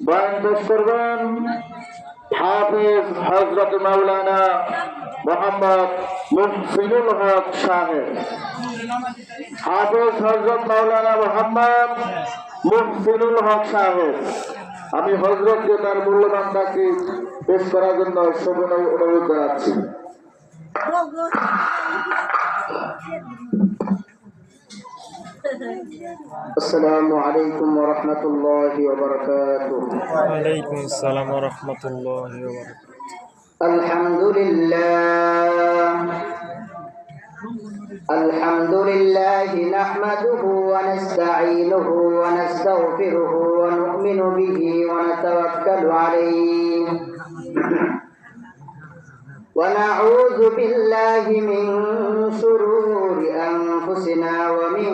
বয়ান পেশ করবেন হাফিজ হযরত মাওলানা মোহাম্মদ মুহসিনুল হক সাহেব। হাফিজ হযরত মাওলানা মোহাম্মদ মুহসিনুল হক সাহেব। আমি হযরতকে তার মূল্যবান তাকরীর পেশ করার জন্য সবিনয় অনুরোধ জানাচ্ছি। আসসালামু আলাইকুম ওয়া রাহমাতুল্লাহি ওয়া বারাকাতুহু। ওয়া আলাইকুম আসসালাম ওয়া রাহমাতুল্লাহি ওয়া বারাকাতুহু। আলহামদুলিল্লাহ নাহমাদুহু ওয়া নাস্তাঈনুহু ওয়া নাস্তাগফিরুহু ওয়া নু'মিনু বিহি ওয়া নাতাওয়াক্কালু আলাইহি ونعوذ بالله من شرور أنفسنا ومن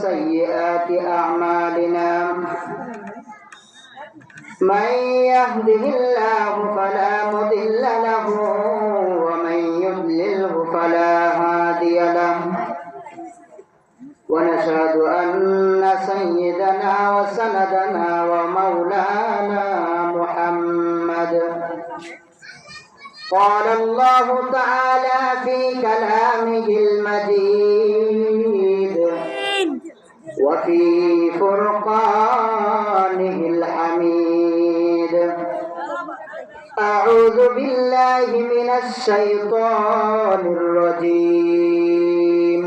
سيئات أعمالنا من يهده الله فلا مضل له ومن يضلله فلا هادي له ونشهد أن سيدنا وسندنا ومولانا محمد قال الله تعالى في كلامه المجيد وفي فرقانه الحميد أعوذ بالله من الشيطان الرجيم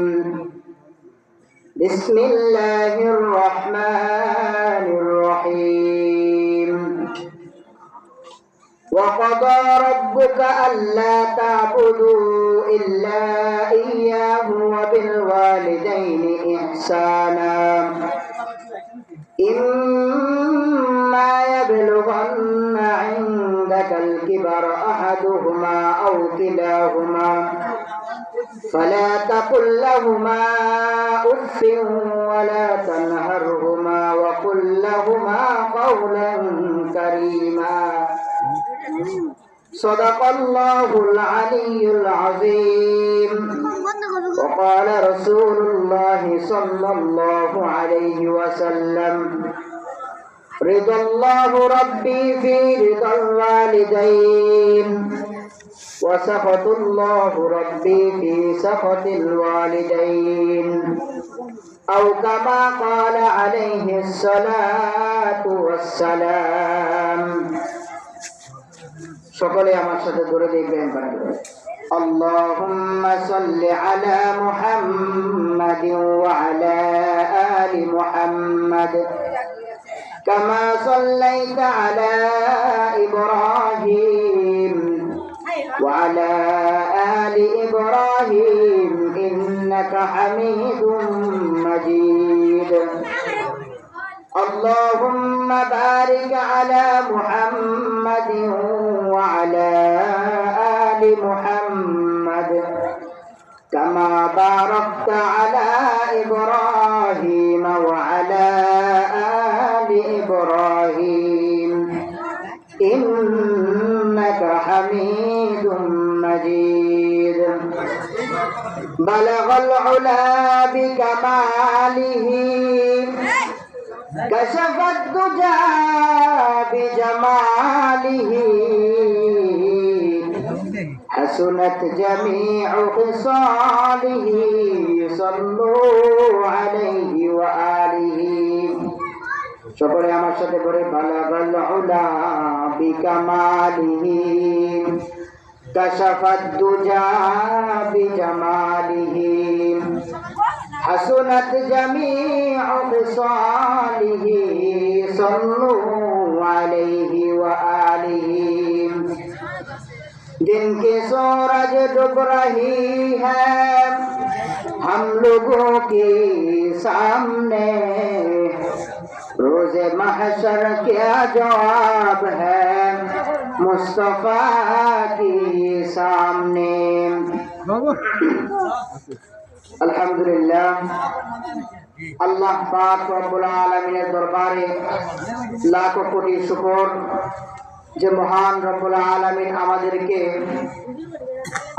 بسم الله الرحمن الرحيم وقضى ربك ألا تعبدوا إلا إياه وبالوالدين إحسانا إما يبلغن عندك الكبر أحدهما أو كلاهما فلا تقل لهما أف ولا تنهرهما وقل لهما قولا كريما صدق الله العلي العظيم وقال رسول الله صلى الله عليه وسلم رضا الله ربي في رضا الوالدين وسخط الله ربي في سخط الوالدين أو كما قال عليه الصلاة والسلام সকলে আমার সাথে ধরে দেখবেন اللهم صل على محمد وعلى آل محمد كما صليت على إبراهيم وعلى آل إبراهيم إنك حميد مجيد اللهم بارك على محمد وعلى آل محمد كما باركت على إبراهيم وعلى آل إبراهيم إنك حميد مجيد بلغ العلا بكماله كشف الدجى بجماله حسنت جميع خصاله صلوا عليه وآله সকলে আমার সাথে করে বালাগাল উলা বিকামালিহি কাশাফাদ দুজা বিজামালিহি حسنت جميع خصاله صلوا عليه وآله दिन की सूरज डूब रही है हम लोगों के सामने रोज़े महशर क्या जवाब है मुस्तफा के सामने अल्हम्दुलिल्लाह अल्लाह पाक रब्बुल आलमीনের দরবারে লাখো কোটি শুকর যে মহান রব্বুল আলামিন আমাদেরকে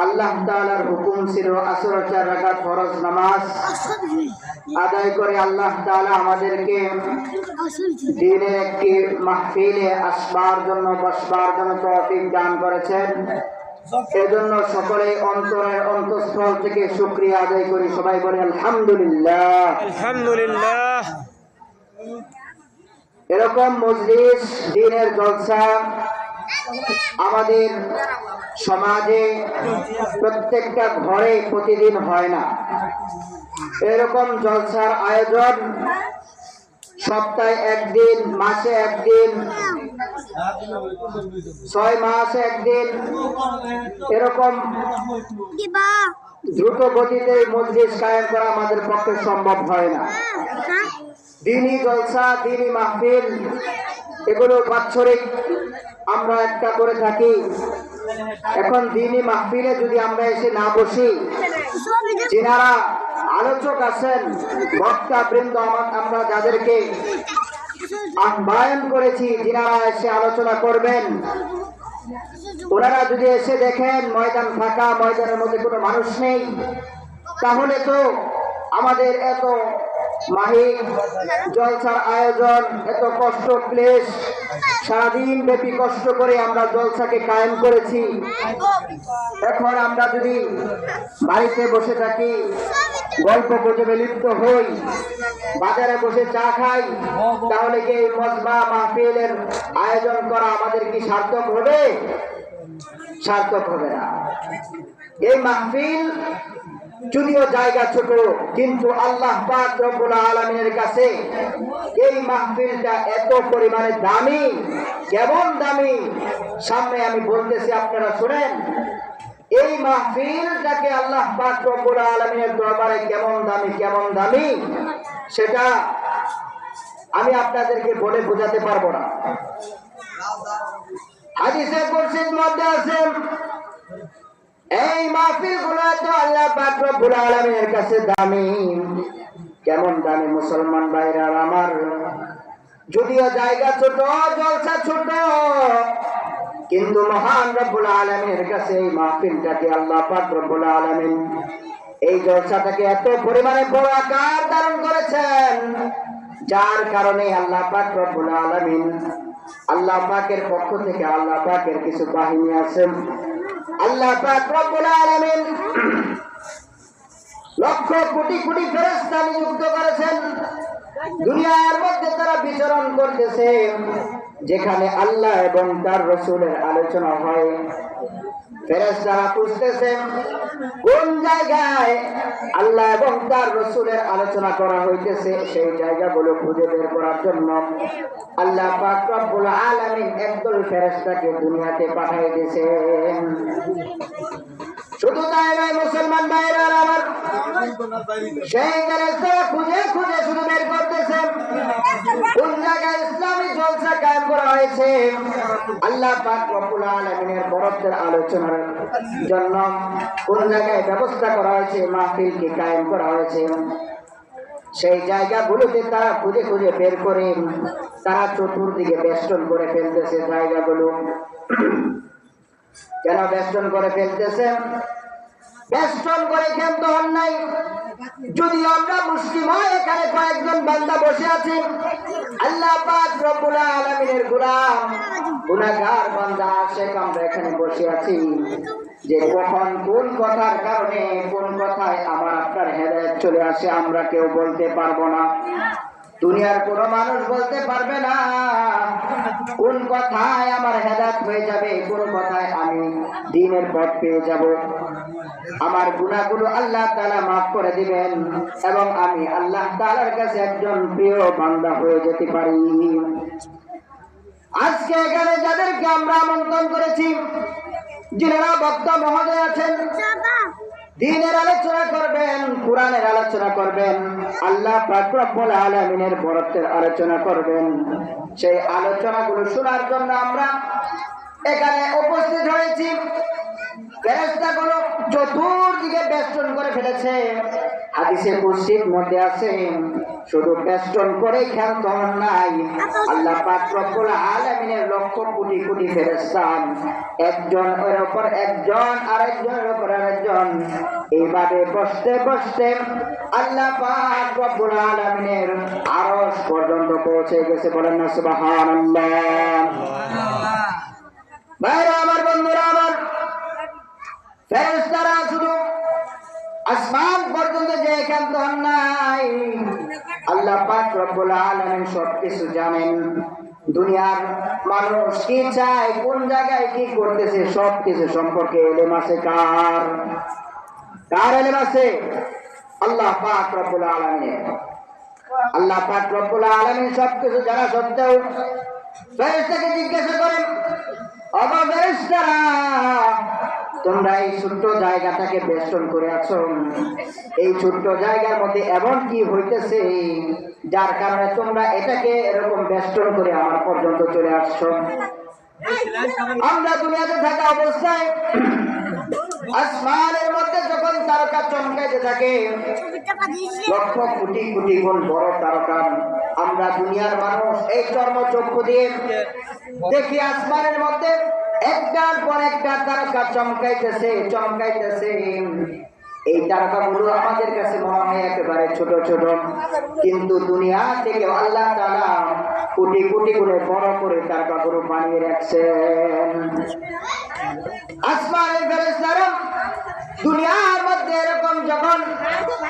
আল্লাহ তাআলার হুকুম ছিল আসর 4 রাকাত ফরজ নামাজ আদায় করে আল্লাহ তাআলা আমাদেরকে দিনের একটি মাহফিলে আসবার জন্য বসবার জন্য তৌফিক দান করেছেন। এজন্য সকলে অন্তরের অন্তঃস্থল থেকে শুকরিয়া আদায় করি। সবাই বলে আলহামদুলিল্লাহ। আলহামদুলিল্লাহ। এরকম মজলিস, দিনের জলসা আমাদের সমাজে প্রত্যেকটা ঘরে প্রতিদিন হয় না। এরকম জলসার আয়োজন সপ্তাহে একদিন, মাসে একদিন, 6 মাসে একদিন, এরকম দ্রুত গতিতে মজলিস কায়েম করা আমাদের পক্ষে সম্ভব হয় না। দিনী জলসা, দিনী মাহফিল এগুলো বাৎসরিক আমরা একটা করে থাকি। এখন দিনী মাহফিলে যদি আমরা এসে না বসি, যিনারা আলোচক আছেন, বক্তা বৃন্দ, আমরা যাদেরকে আহ্বায়ন করেছি যিনারা এসে আলোচনা করবেন, ওনারা যদি এসে দেখেন ময়দান ফাঁকা, ময়দানের মধ্যে কোনো মানুষ নেই, তাহলে তো আমাদের এত মাহিক জলসার আয়োজন, এত কষ্ট ক্লেশ, সারাদিন ব্যাপী কষ্ট করে আমরা জলসাকে কায়েম করেছি, এখন আমরা যদি বাড়িতে বসে থাকি, গল্প গুজবে লিপ্ত হই, বাজারে বসে চা খাই, তাহলে কি এই মজমা মাহফিলের আয়োজন করা আমাদের কি সার্থক হবে? সার্থক হবে না। এই মাহফিল যদিও জায়গা ছোট, কিন্তু আল্লাহ পাক রব্বুল আলামিনের কাছে এই মাহফিলটা এত পরিমাণে দামি। কেমন দামি সামনে আমি বলতেছি, আপনারা শুনেন। এই মাহফিলটাকে আল্লাহ পাক রব্বুল আলামিনের দরবারে কেমন দামি, কেমন দামি, সেটা আমি আপনাদেরকে বলে বোঝাতে পারবো না। হাদিসে কুরসির মধ্যে আছে, এই মাহফিল গুলো তো আল্লাহ পাক রব্বুল আলামিনের কাছে দামি। কেমন দামি মুসলমান ভাইরা আমার, যদিও জায়গা ছোট, জলসা ছোট, কিন্তু মহান রব্বুল আলামিনের কাছে এই মাহফিলটাকে আল্লাহ পাক রব্বুল আলামিন এই জলসাটাকে এত পরিমাণে বড় আকার ধারণ করেছেন, যার কারণে আল্লাহ পাক রব্বুল আলামিন, আল্লাহ পাকের পক্ষ থেকে আল্লাহ পাকের কিছু বাহিনী আছেন, আল্লাহ পাক রব্বুল আলামিন লক্ষ কোটি কোটি ফেরেশতা নিযুক্ত করেছেন। দুনিয়ার মধ্যে তারা বিচরণ করতেছে, যেখানে আল্লাহ এবং তার রাসূলের আলোচনা হয়। ফেরেশতারা খুঁজতেছেন কোন জায়গায় আল্লাহ এবং তার রাসূলের আলোচনা করা হইতেছে, সেই জায়গাগুলো খুঁজে বের করার জন্য আল্লাহ পাক রব্বুল আলামিন একদল ফেরেশতাকে দুনিয়াতে পাঠিয়ে দিয়েছেন। শুধু তাই নয় মুসলমান ভাইরা আমার, সেই ফেরেশতারা খুঁজে খুঁজে শুধু বের করতেছেন কোন জায়গায় ইসলামী জলসা কায়েম করা হয়েছে, আল্লাহ পাক রব্বুল আলামিনের বরকতের আলোচনার জন্য কোন জায়গায় ব্যবস্থা করা হয়েছে, মাহফিলকে কায়েম করা হয়েছে। সেই জায়গাগুলোতে তারা খুঁজে খুঁজে বের করে তারা চতুর্দিকে বেষ্টন করে ফেলতেছে জায়গাগুলো। কেন বেষ্টন করে ফেলতেছে? বেষ্টন করে কেন তো অন্যায়। যদি আমরা মুসলিম হয়, এখানে কয়েকজন বান্দা বসে আছি, আল্লাহ পাক রব্বুল আলামিনের গোলাম, গুনাহগার বান্দা আশিক, আমরা এখানে বসে আছি, যে কখন কোন কথার কারণে কোন কথায় আমার আপনার হেদায়েত চলে আসে আমরা কেউ বলতে পারবো না। দুনিয়ার কোনো মানুষ বলতে পারবে না কোন কথায় আমার হেদায়েত হয়ে যাবে, কোন কথায় আমি দ্বীনের পথ পেয়ে যাব। আমার গুনাহগুলো আল্লাহ তাআলা মাফ করে দিবেন এবং আমি আল্লাহ তাআলার কাছে একজন প্রিয় বান্দা হয়ে যেতে পারি। আজকে এখানে যাদেরকে আমরা আমন্ত্রণ করেছি, যিনারা বক্তা মহোদয় আছেন, দ্বীনের আলোচনা করবেন, কোরআনের আলোচনা করবেন, আল্লাহ পাক রব্বুল আলামিনের বরকতের আলোচনা করবেন, সেই আলোচনাগুলো শোনার জন্য আমরা এখানে উপস্থিত হয়েছি। ফেরেশতাগুলো চতুর্দিকে বেষ্টন করে ফেলেছে। হাদিসে কুদসির মধ্যে আছে শুধু বেষ্টন করে খেলত নাই, আল্লাহ পাক রব্বুল আলামিনের লক্ষ কোটি কোটি ফেরেশতা একজন এর উপর একজন আরেকজনের উপর আরেকজন এইভাবে বসতে বসতে আল্লাহ পাক রব্বুল আলামিনের আরশ পর্যন্ত পৌঁছে গেছে। বলেন না সুবহানাল্লাহ। ভাইরা আমার, বন্ধুরা আমার, ফেরেশতারা শুধু আসমান পর্যন্ত যে একান্ত নাই, আল্লাহ পাক রব্বুল আলামিন সবকিছু জানেন। দুনিয়ার মানুষ কি চায়, কোন জায়গায় কি করতেছে, সবকিছু সম্পর্কে ইলম আছে কার? কার ইলম আছে? আল্লাহ পাক রব্বুল আলামিনের। আল্লাহ পাক রব্বুল আলামিন সবকিছু জানা সত্ত্বেও ফেরেশতাকে জিজ্ঞাসা করেন, ও ফেরেশতারা, তোমরা এই ছোট্ট জায়গাটাকে বেষ্টন করে আছো, এই ছোট্ট জায়গার মধ্যে এমন কি হইতেছে যার কারণে তোমরা এটাকে এরকম বেষ্টন করে আমার পর্যন্ত চলে আসছো? আমরা দুনিয়াতে থাকা অবস্থায় আসমানের মধ্যে যখন তারকা চমকাইতে থাকে, লক্ষ কোটি কোটি গুণ বড় তারকা, আমরা দুনিয়ার মানুষ এই চর্মচক্ষু দিয়ে দেখি আসমানের মধ্যে একটার পর একটা তারকা চমকাইতেছে চমকাইতেছে। এই তারকাগুলো আমাদের কাছে মনে হয় একেবারে ছোট ছোট, কিন্তু দুনিয়া থেকে আল্লাহ তাআলা কোটি কোটি করে বড় করে তারকাগুলো বানিয়ে রাখছেন। আসমানের ফেরেশতারা দুনিয়ার মধ্যে এরকম যখন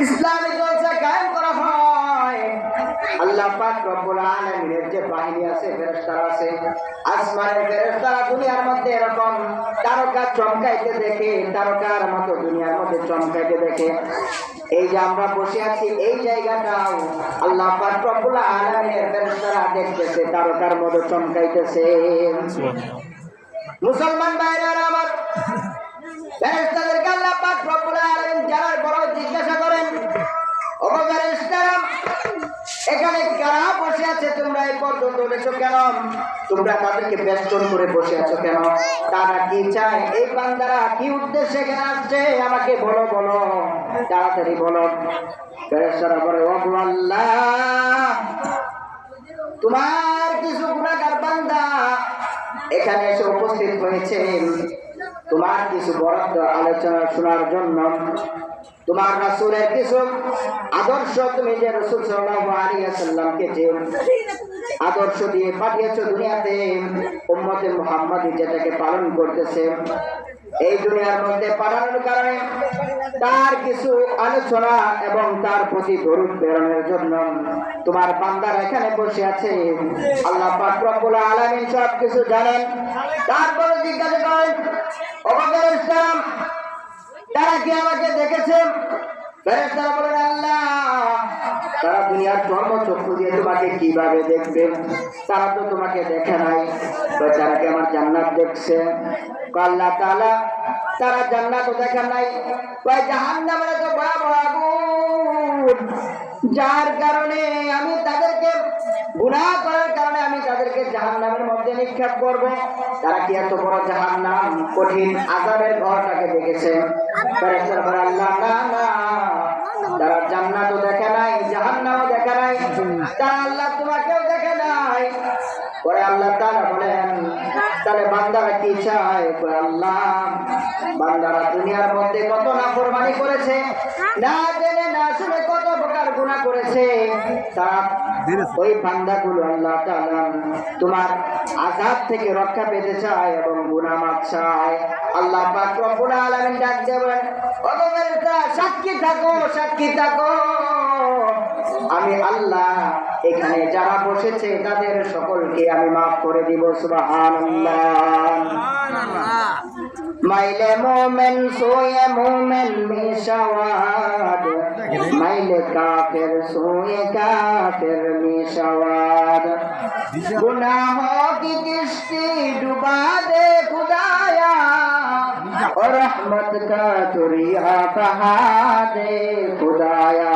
ইসলামী জলসা কায়েম করা হয়, আল্লাহ পাক রব্বুল আলামিনের যে বাহিনী আছে, ফেরেশতারা আছে, আসমানের ফেরেশতারা দুনিয়ার মধ্যে এরকম তারকা চমকাইতে দেখে, তারকার মতো দুনিয়ার মধ্যে চমকাইতে দেখে। এই যে আমরা বসে আছি এই জায়গাটাও আল্লাহ পাক রব্বুল আলামিনের ফেরেশতারা দেখতেছে, তারকার মতো চমকাইতেছে। মুসলমান ভাইরা আমার, ফেরেশতাদেরকে আল্লাহ পাক রব্বুল আলামিন জানার বড় জিজ্ঞাসা করেন, ও ফেরেশতারা, এখানে কারা বসে আছে? তোমরা এই পর্যন্ত উঠেছো কেন? তোমরা তাদেরকে বেষ্টন করে বসে আছো কেন? তারা কি চায়? এই বান্দারা কি উদ্দেশ্যে এখানে আসছে? আমাকে বলো, বলো, তাড়াতাড়ি বলো। ফেরেশতারা বলে, ও আল্লাহ, তোমার কিছু গুনাহগার বান্দা এখানে এসে উপস্থিত হয়েছে তোমার কিছু বরাদ্দ আলোচনা শোনার জন্য। তোমার রাসূলের কিছু আদর্শ, তুমি যে রাসূল সাল্লাল্লাহু আলাইহি ওয়াসাল্লামকে যে আদর্শ দিয়ে পাঠিয়েছো দুনিয়াতে, উম্মতে মুহাম্মাদি যেটাকে পালন করতেছে, এই দুনিয়ার মধ্যে পাঠানোর কারণে তার কিছু আলোচনা এবং তার প্রতি দরুদ প্রেরণের জন্য তোমার বান্দারা এখানে বসে আছে। আল্লাহ পাক রব্বুল আলামিন সব কিছু জানেন। তারপরে জিজ্ঞাসা করেন, ও ফেরেশতারা, তারা কি আমাকে দেখেছে? ফেরেশতারা বলেন, আল্লাহ, তারা দুনিয়ার চর্মচক্ষু দিয়ে তোমাকে কিভাবে দেখবে? তারা তো তোমাকে দেখে নাই। তারা কি আমার জান্নাত দেখছে? আল্লাহ তাআলা, তারা জান্নাতও দেখে নাই, জাহান্নামের তো ভয়াবহ আগুন, যার কারণে আমি তাদেরকে গুনাহ করার কারণে আমি তাদেরকে জাহান্নামের মধ্যে নিক্ষেপ করব। তারা কি এত বড় জাহান্নাম, কঠিন আযাবের ঘরটাকে দেখেছে? ফেরেশতারা বলে, আল্লাহ, না না, তারা জান্নাতও দেখে নাই, জাহান্নামও দেখে নাই, তারা আল্লাহ তোমাকেও দেখে নাই। পরে আল্লাহ তাআলা বলেন, তাহলে বান্দারা কি চায়? আল্লাহ, বান্দারা দুনিয়ার মধ্যে কত নাফরমানি করেছে, না জেনে না শুনে কত প্রকার গুনাহ করেছে, তারা ওই বান্দাগুলো আল্লাহ তাআলা তোমার আযাব থেকে রক্ষা পেতে চায় এবং গুনাহ মাফ চায়। আল্লাহ পাক রব্বুল আলামিন ডাক দেবেন, ও ফেরেশতা, সাক্ষী থাকো, সাক্ষী থাকো, আমি আল্লাহ এখানে যারা বসেছে তাদের সকলকে আমি মাফ করে দিব। সুবহানাল্লাহ। মাইলে মোমেন সোয়ে মোমেন মিশাওয়াদ, মাইলে কাফের সোয়ে কাফের মিশাওয়াদ, गुनाहों की किश्ती डुबा दे खुदाया, और रहमत का दरिया बहा दे खुदाया।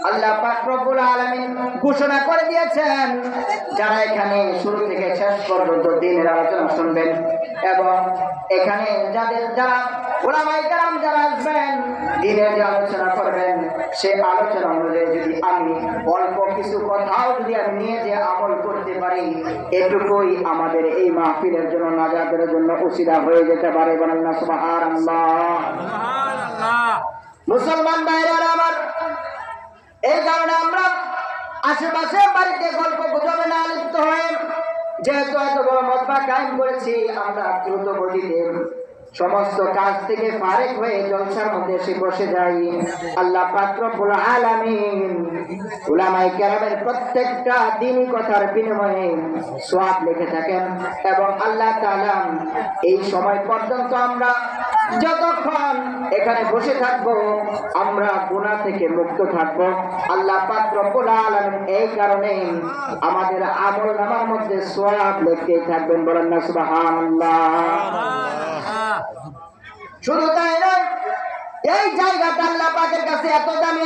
আল্লাহ পাক রব্বুল আলামিন ঘোষণা করে দিয়েছেন, যারা এখানে শুরু থেকে শেষ পর্যন্ত দিনের আলোচনা শুনবেন এবং এখানে যারা উলামায়ে কেরাম যারা আসবেন দিনের যে আলোচনা করবেন সে আলোচনা অনুযায়ী যদি আমি অল্প কিছু কথাও যদি আমি নিয়ে যে আমল করতে পারি এটুকুই আমাদের এই মাহফিলের জন্য নাজাতের জন্য উসিলা হয়ে যেতে পারে। বলেন না সুবহানাল্লাহ। মুসলমান ভাইরা আমার, এই কারণে আমরা আশেপাশে বাড়িতে গল্প গুজবে না লিপ্ত হয়ে যেহেতু এত বড় মতবা কায়েম করেছি, আমরা দ্রুত গতিতে সমস্ত কাজ থেকে ফারেক হয়ে জলসার মধ্যে এসে বসে যাই। আল্লাহ পাক রব্বুল আলামিন উলামায়ে কেরামের প্রত্যেকটা দিনই কথার বিনিময়ে সওয়াব লিখে থাকেন এবং আল্লাহ তাআলা এই সময় পর্যন্ত আমরা যতক্ষণ এখানে বসে থাকব আমরা গুনাহ থেকে মুক্ত থাকব। আল্লাহ পাক রব্বুল আলামিন এই কারণে আমাদের আমলনামার মধ্যে সওয়াব লিখতে থাকবেন। বলেন না সুবহানাল্লাহ। শুধু তাই নয়, এই জায়গাটা আল্লাহ পাকের কাছে এত দামি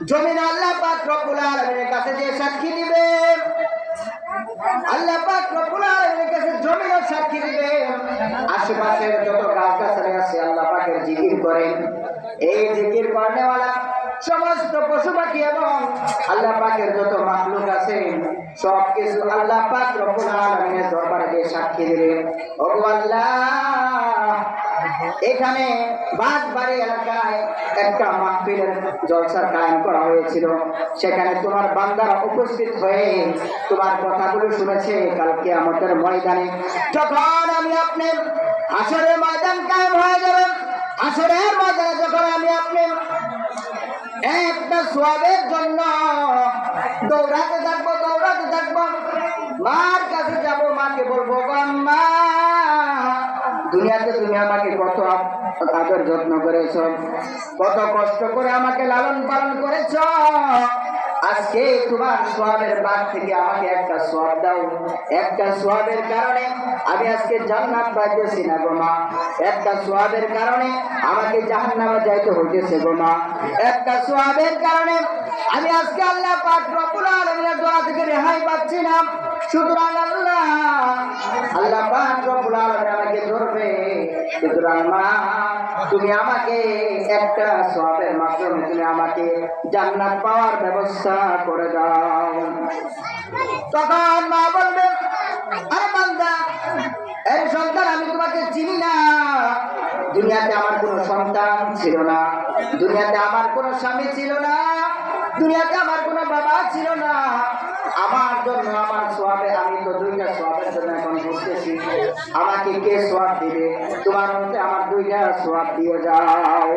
জমিন আল্লাহ পাক রব্বুল আলামিনের কাছে যে সাক্ষী দিবে, আল্লাহ পাক রব্বুল আলামিনের কাছে জমিনও সাক্ষী দিবে। আশেপাশের যত গাছগাছালি আছে আল্লাহ পাকের জিকির করেন, এই জিকির করনেওয়ালা সমস্ত পশু পাখি এবং আল্লাহ পাকের যত মাখলুক আছে সব কিছু আল্লাহ পাক রব্বুল আলামিনের দরবারে গিয়ে সাক্ষী দিলেন, ও আল্লাহ এখানে বাগবাড়ি এলাকায় একটা মাহফিলের জলসার কায়েম করা হয়েছিল, সেখানে তোমার বান্দারা উপস্থিত হয়ে তোমার কথাগুলো শুনেছে। কাল কিয়ামতের ময়দানে যখন আমি আপনি হাসরের ময়দান কায়েম হয়ে যাবেন, হাসরের ময়দানে যখন আমি আপনি একটা সওয়াবের জন্য দৌড়াতে থাকবো, মার কাছে যাবো, মাকে বলবো আম্মা দুনিয়াতে তুমি আমাকে কত আদর যত্ন করেছ, কত কষ্ট করে আমাকে লালন পালন করেছ, আজকে তোমার সওয়াবের ভাগ থেকে আমাকে একটা সওয়াব দাও। একটা সওয়াবের কারণে আমি আজকে জান্নাত পাইতেছি না গো মা, একটা সওয়াবের কারণে আমাকে জাহান্নামে যাইতে হইতেছে গো মা, একটা সওয়াবের কারণে আমি আজকে আল্লাহ পাক রব্বুল আলামিনের দোয়া থেকে রেহাই পাচ্ছি না। সুতরাং আল্লাহ পাক রব্বুল আলামিন আমাকে ধরবে, সুতরাং মা তুমি আমাকে একটা সওয়াবের মাধ্যমে তুমি আমাকে জান্নাত পাওয়ার ব্যবস্থা করে দাও। তখন মা বলবে, আরে বান্দা, এই সন্তান আমি তোমাকে চিনি না, দুনিয়াতে আমার কোনো সন্তান ছিল না, দুনিয়াতে আমার কোনো স্বামী ছিল না, দুনিয়াতে আমার কোনো বাবা ছিল না, আমার জন্য আমার সওয়াবে আমি তো দুইটা সওয়াবের জন্য এখন বলতেছি, আমাকে কে সওয়াব দিবে? তোমার মধ্যে আমার দুইটা সওয়াব দিয়ে যাও।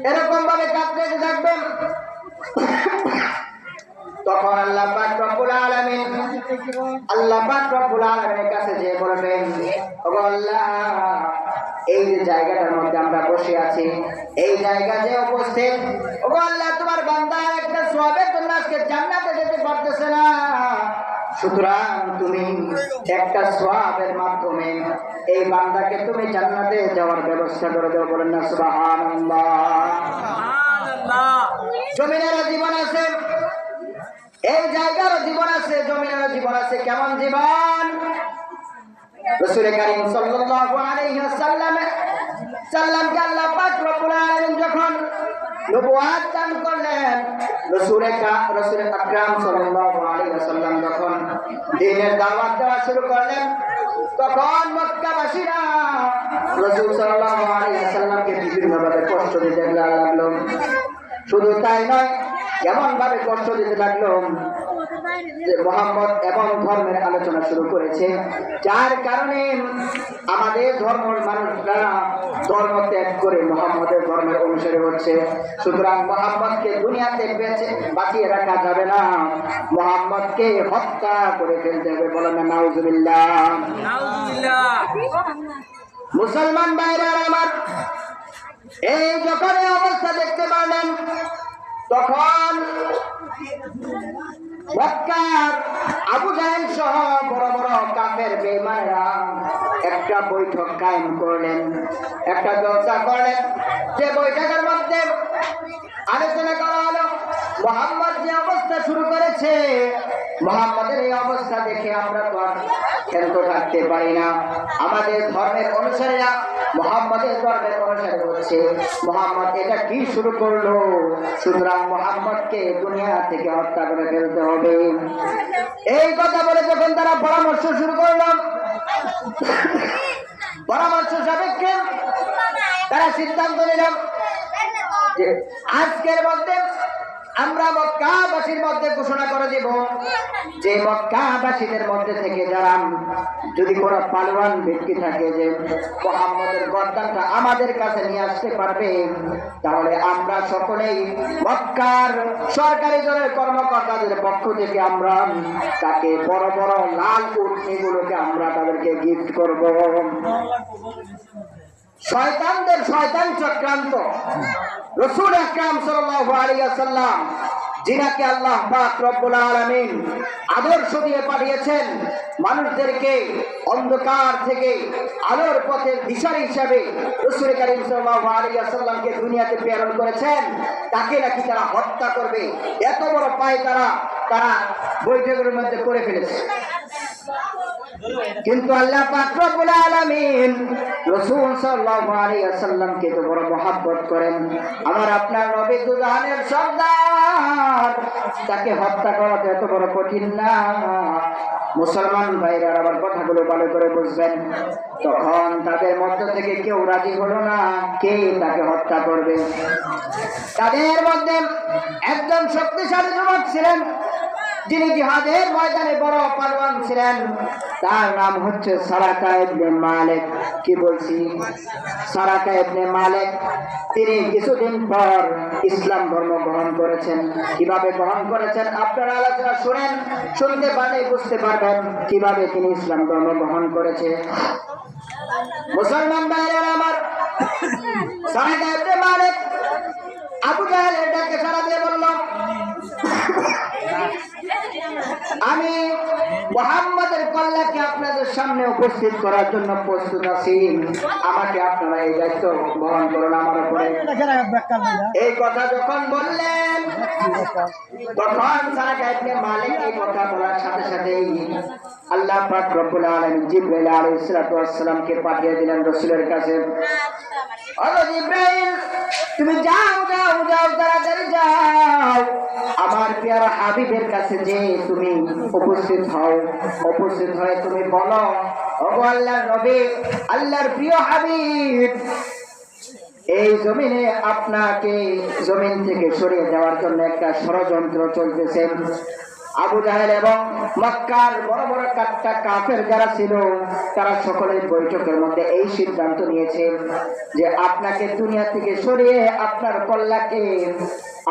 এরকম ভাবে কাঁদতে থাকবেন। তখন আল্লাহ পাক রব্বুল আলামিনের কাছে যে বলবেন, ওগো আল্লাহ এই যে জায়গাটার মধ্যে আমরা বসে আছি, এই জায়গা যে উপস্থিত, ওগো আল্লাহ তোমার বান্দা একটা সওয়াবের জন্য আজকে জান্নাতে যেতে পারতেছে না, সুতরাং তুমি একটা সওয়াবের মাধ্যমে এই বান্দাকে তুমি জান্নাতে যাওয়ার ব্যবস্থা করে দাও। বলেন না সুবহানাল্লাহ। জমিনের জীবন আছে, এই জায়গারও জীবন আছে, জমিনেরও জীবন আছে। কেমন জীবন? রাসূল কারীম সাল্লাল্লাহু আলাইহি ওয়াসাল্লামকে আল্লাহ পাক রব্বুল আলামিন যখন নবুয়ত দান করলেন, রাসূল আকরাম সাল্লাল্লাহু আলাইহি ওয়াসাল্লাম যখন দ্বীনের দাওয়াত দেওয়া শুরু করলেন, তখন মক্কাবাসীরা রাসূল সাল্লাল্লাহু আলাইহি ওয়াসাল্লামকে বিভিন্নভাবে কষ্ট দিতে লাগলো। শুধু তাই নয়, এমন ভাবে কষ্ট দিতে লাগলো যে মুহাম্মদ এমন ধর্মের আলোচনা শুরু করেছে যার কারণে আমাদের ধর্মের মানুষরা ধর্ম ত্যাগ করে মুহাম্মদের ধর্মের অনুসারী হচ্ছে। সুতরাং মুহাম্মদকে দুনিয়াতে বাঁচিয়ে রাখা যাবে না, মুহাম্মদকে হত্যা করে ফেলতে হবে। বলেন না নাউজুবিল্লাহ। মুসলমান ভাইরা আমার, এই যখন এই অবস্থা দেখতে পারলেন, তখন মক্কার আবু জাহেল সহ বড় বড় কাফের বেঈমানরা একটা বৈঠক কায়েম করলেন, একটা জলসা করলেন। যে বৈঠকের মধ্যে আলোচনা করা হলো মুহাম্মদ যে অবস্থা অবস্থা শুরু করেছে। মুহাম্মাদের এই অবস্থা দেখে আমরা তো আর ক্ষান্ত থাকতে পারি না। আমাদের ধর্মের অনুসারীরা মুহাম্মাদের ধর্মের অনুসারী হচ্ছে, মুহাম্মদ এটা কি শুরু করলো, সুতরাং মুহাম্মদকে দুনিয়া থেকে হত্যা করে ফেলতে হবে। এই কথা বলে যখন তারা পরামর্শ শুরু করলো, পরামর্শ সাপেক্ষে তারা সিদ্ধান্ত নিলাম যে আজকের মধ্যে আমরা মক্কাবাসীর মধ্যে ঘোষণা করে দেব যে মক্কাবাসীদের মধ্যে থেকে যারা যদি কোনো পালোয়ান ব্যক্তি থাকে যে মুহাম্মদের গর্দানটা আমাদের কাছে নিয়ে আসতে পারবে, তাহলে আমরা সকলেই মক্কার সরকারি দলের কর্মকর্তাদের পক্ষ থেকে আমরা তাকে বড় বড় লাল উটনিগুলোকে আমরা তাদেরকে গিফট করব। শয়তানদের শয়তান চক্রান্ত। রাসূল আকরাম সাল্লাল্লাহু আলাইহি ওয়াসাল্লাম, যিনাকে আল্লাহ পাক রব্বুল আলামিন আদর্শ দিয়ে পাঠিয়েছেন, মানুষদেরকে অন্ধকার থেকে আলোর পথের দিশারি হিসাবে রাসূল কারীম সাল্লাল্লাহু আলাইহি ওয়াসাল্লামকে দুনিয়াতে প্রেরণ করেছেন, তাকে নাকি তারা হত্যা করবে, এত বড় পায় তারা বৈঠকের মধ্যে করে ফেলেছে। কিন্তু আল্লাহ পাক রব্বুল আলামিন রাসূল সাল্লাল্লাহু আলাইহি ওয়াসাল্লামকে তো বড় মহব্বত করেন। আমার আপনার নবী দুজাহানের সর্দার, তাকে হত্যা করা তো এত বড় কঠিন না। মুসলমান ভাইরা আমার কথাগুলো ভালো করে বুঝবেন। তখন তাদের মধ্য থেকে কেউ রাজি হলো না কে তাকে হত্যা করবে। তাদের মধ্যে একজন শক্তিশালী যুবক ছিলেন, যিনি জিহাদের ময়দানে বড় পালোয়ান ছিলেন। তার নাম হচ্ছে সারাকা ইবনে মালিক। কি বলছি? সারাকা ইবনে মালিক। তিনি কিছুদিন পর ইসলাম ধর্ম গ্রহণ করেছেন। কিভাবে গ্রহণ করেছেন আপনারা আলোচনা শুনেন, শুনতে পারলে বুঝতে পারবেন কিভাবে তিনি ইসলাম ধর্ম গ্রহণ করেছে। মুসলমান ভাইরা আমার, সারাকা ইবনে মালিক আবু জাহেলের ডাকে সাড়া দিয়ে বলল, আমি মুহাম্মাদের কল্যাণকে আপনাদের সামনে উপস্থিত করার জন্য প্রস্তুত আছি, আমাকে আপনারা এই দায়িত্ব বহন করুন আমার উপরে। এই কথা যখন বললেন, তখন সারাকা ইবনে মালিক এই কথা বলার সাথে সাথেই আল্লাহ পাক রব্বুল আলামিন জিবরাইল আলাইহিস সালামকে পাঠিয়ে দিলেন রাসূলের কাছে। ও জিবরাইল, তুমি যাও যাও যাও, তাড়াতাড়ি যাও, আমার প্রিয় হাবিবের কাছে যে তুমি উপস্থিত হও। উপস্থিত হয়ে তুমি বলো, ওগো আল্লাহর নবী, আল্লাহর প্রিয় হাবিব, এই জমিনে আপনাকে জমিন থেকে সরিয়ে দেওয়ার জন্য একটা ষড়যন্ত্র চলতেছে। আবু জাহেল এবং মক্কার বড় বড় কাফের যারা ছিল, তারা সকলেই বৈঠকের মধ্যে এই সিদ্ধান্ত নিয়েছে যে আপনাকে দুনিয়া থেকে সরিয়ে আপনার কল্যাণকে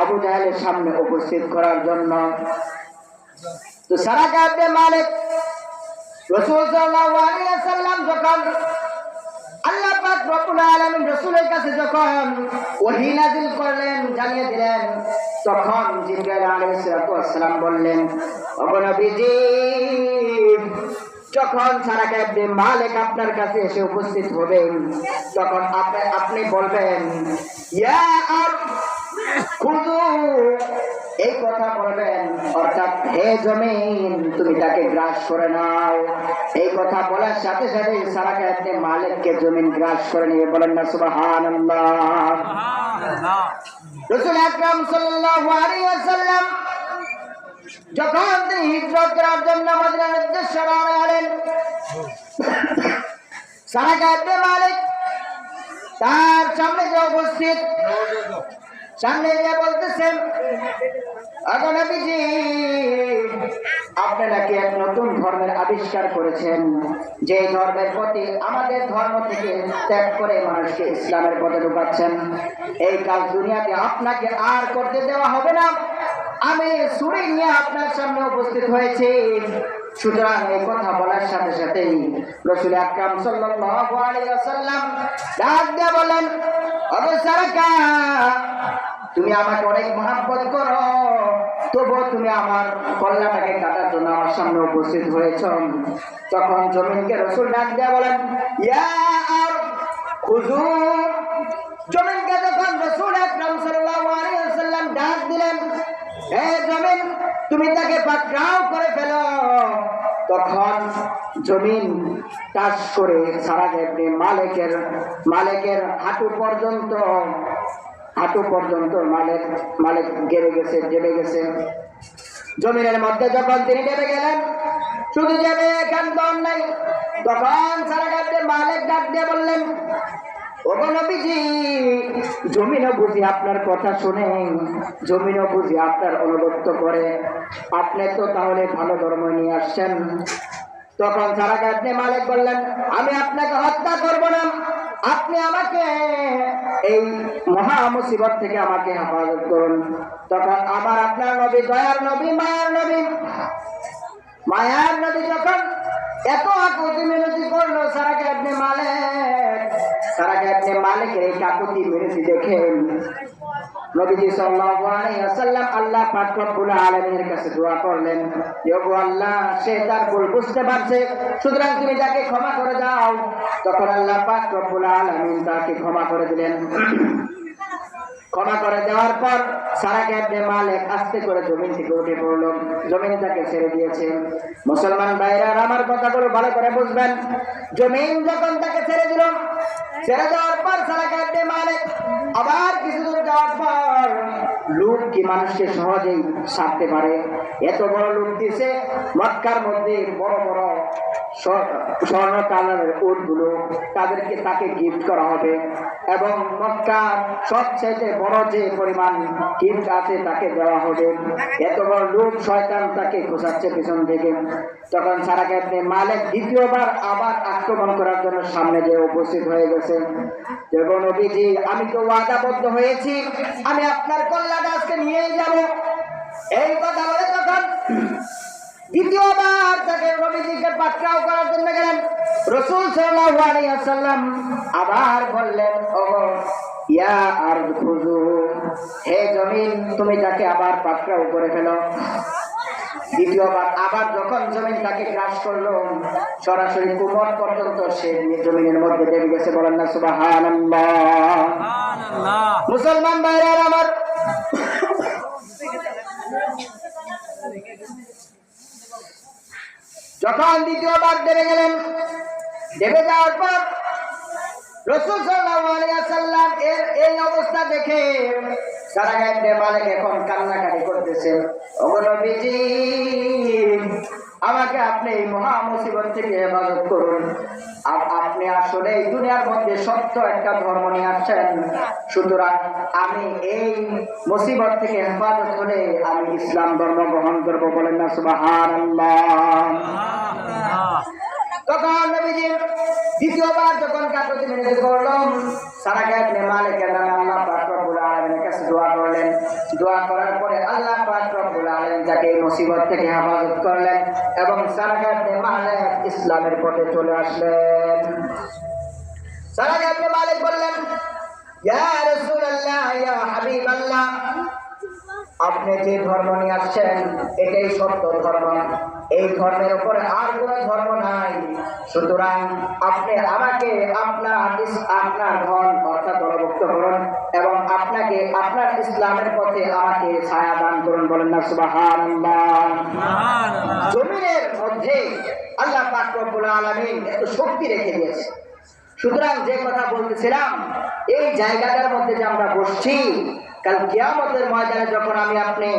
আবু জাহেলের সামনে উপস্থিত করার জন্য। তো সারাকা ইবনে মালিক রাসূল সাল্লাল্লাহু আলাইহি ওয়াসাল্লাম যখন আল্লাহ পাক রব্বুল আলামিন রাসূলের কাছে যখন ওহী নাযিল করলেন, জানিয়ে দিলেন, তখন জিবরাইল আলাইহিস সালাম বললেন, ওগো নবীজি, যখন সারাকা ইবনে মালিক আপনার কাছে এসে উপস্থিত হবেন, তখন আপনি বলবেন, ইয়া আরদ খুযু, এই কথা বলবেন, অর্থাৎ হে জমিন তুমি তাকে গ্রাস করে নাও। এই কথা বলার সাথে সাথে সারাকা ইবনে মালিককে জমিন গ্রাস করে নিয়ে বলেন না সুবহানাল্লাহ। রাসূল আকরাম সাল্লাল্লাহু আলাইহি ওয়াসাল্লাম যখন তিনি হিজরত করার জন্য মদিনার উদ্দেশ্যে রওনা হলেন, সারাকা ইবনে মালিক তার সামনে যে উপস্থিত, সামনে গিয়ে বলতেছেন, ওগো নবীজি, আপনি নাকি এক নতুন ধর্মের আবিষ্কার করেছেন, যে ধর্মের প্রতি আমাদের ধর্ম থেকে ত্যাগ করে মানুষকে ইসলামের পথে ঢুকাচ্ছেন। এই কাজ দুনিয়াতে আপনাকে আর করতে দেওয়া হবে না। আমি ছুরি নিয়ে আপনার সামনে উপস্থিত হয়েছি। সুতরাং এই কথা বলার সাথে সাথেই রাসূল আকরাম সাল্লাল্লাহু আলাইহি ওয়াসাল্লাম ডাক দিয়ে বলেন, ওগো সারাকা, তুমি আমাকে অনেক মহব্বত করো, তবুও তুমি আমার কল্যাণটাকে কাটার জন্য আমার সামনে উপস্থিত হয়েছ। তখন জমিনকে রাসূল ডাক দিয়ে বলেন, ইয়া আরদ খুযু। জমিনকে যখন রাসূল আকরাম সাল্লাল্লাহু আলাইহি ওয়াসাল্লাম ডাক দিলেন, হে জমিন তুমি তাকে পাকড়াও করে ফেলো। তখন জমিন টাচ করে সারা ইবনে মালিকের হাঁটু পর্যন্ত মালিক ডেবে গেছে। জমিনের মধ্যে যখন তিনি ডেবে গেলেন, শুধু যাবে একান্ত নাই, তখন সারা ইবনে মালিক ডাক দিয়ে বললেন, ওগো নবীজি, জমিনও বুঝি আপনার কথা শুনে, জমিনও বুঝি আপনার অনুগত্য করে, আপনি তো তাহলে ভালো ধর্ম নিয়ে আসছেন। তখন সারা ইবনে মালিক বললেন, আমি আপনাকে হত্যা করব না, আপনি আমাকে এই মহা মুসিবত থেকে আমাকে হেফাজত করুন। তখন আমার আপনার নবী, দয়ার নবী, মায়ার নবী যখন এত আকুতি মিনতি করলো, সারা ইবনে মালিকের এই কাকুতি মিনতি দেখে নবীজি সাল্লাল্লাহু আলাইহি ওয়াসাল্লাম আল্লাহ পাক রব্বুল আলামিনের কাছে দোয়া করলেন, ওগো আল্লাহ, সে তার ভুল বুঝতে পারছে, সুতরাং তুমি তাকে ক্ষমা করে দাও। তখন আল্লাহ পাক রব্বুল আলামিন তাকে ক্ষমা করে দিলেন। ক্ষমা করে দেওয়ার পর সারা ইবনে মালিক আস্তে করে জমিন থেকে উঠে পড়লো, জমিন তাকে ছেড়ে দিয়েছে। মুসলমান ভাইরা, আমার কথাগুলো ভালো করে বুঝবেন। জমিন যখন তাকে ছেড়ে দিল, ছেড়ে দেওয়ার পর সারা ইবনে মালিক আবার কিছু দূর যাওয়ার পর, লোক কি মানুষকে সহজেই ছাড়তে পারে? এত বড় লোক দিছে, মক্কার মধ্যে বড় বড় স্বর্ণ কালারের উটগুলো তাকে গিফট করা হবে, এবং মক্কার সবচেয়ে বড় যে পরিমাণ গিফট আছে তাকে দেওয়া হবে। এত বড় লোক শয়তান তাকে খোঁচাচ্ছে পিছন থেকে। তখন সারা ইবনে মালিক দ্বিতীয়বার আবার আক্রমণ করার জন্য সামনে যে উপস্থিত হয়ে গেছে। দেখো নবীজি, আমি তো ওয়াদাবদ্ধ হয়েছি, আমি আপনার কল্যাণ আজকে নিয়েই যাব। এই কথা বলে তখন দ্বিতীয়বার তাকে নবীজিকে পাকড়াও করার জন্য গেলেন। রাসূল সাল্লাল্লাহু আলাইহি ওয়াসাল্লাম আবার বললেন, ওগো ইয়া আরদ খুযু, হে জমিন, তুমি তাকে আবার পাকড়াও করে ফেলো। দ্বিতীয়বার আবার যখন জমিন তাকে গ্রাস করলো, সরাসরি কোমর পর্যন্ত সে জমিনের মধ্যে ডেবে গেছে। বলেন না সুবহানাল্লাহ। মুসলমান ভাইরা আমার, যখন দ্বিতীয়বার ডেবে গেলেন, ডেবে যাওয়ার পর রাসূল সাল্লাল্লাহু আলাইহি ওয়াসাল্লাম এর এই অবস্থা দেখে সারা ইবনে মালিক এখন কান্নাকাটি করতেছে, ওগো নবীজি, আমাকে আপনি এই মহা মুসিবত থেকে হেফাজত করুন। আপনি আসলে এই দুনিয়ার মধ্যে সত্য একটা ধর্ম নিয়ে আসছেন, সুতরাং আমি এই মুসিবত থেকে হেফাজত হলে আমি ইসলাম ধর্ম গ্রহণ করবো। বলেন না সুবহানাল্লাহ। তখন নবীজি দ্বিতীয়বার যখন কাকুতি মিনতি করলাম, সারা ইবনে মালিকের নামে আল্লাহ পাক রব্বুল আলামিনের কাছে দোয়া করলেন। দোয়া করার পরে আল্লাহ পাক রব্বুল আলামিন তাকে এই মুসিবত থেকে হেফাজত করলেন, এবং সারা ইবনে মালিক ইসলামের পথে চলে আসলেন। সারা ইবনে মালিক বললেন, ইয়া রাসূলুল্লাহ, ইয়া হাবিবাল্লাহ, আপনি যে ধর্ম নিয়ে আসছেন এটাই সত্য ধর্ম, এই ধর্মের উপরে আর কোনো ধর্ম নাই, সুতরাং আপনি আমাকে আপনার ধন অর্থাৎ দলভুক্ত করুন, এবং আপনাকে আপনার ইসলামের পথে আমাকে ছায়া দান করুন। বলেন না সুবহানাল্লাহ। জমিনের মধ্যে আল্লাহ পাক রব্বুল আলামিন এত শক্তি রেখে দিয়েছে। সুতরাং যে কথা বলতেছিলাম, এই জায়গাটার মধ্যে যে আমরা বসছি, কাল কিয়ামতের ময়দানে যখন আমি আপনি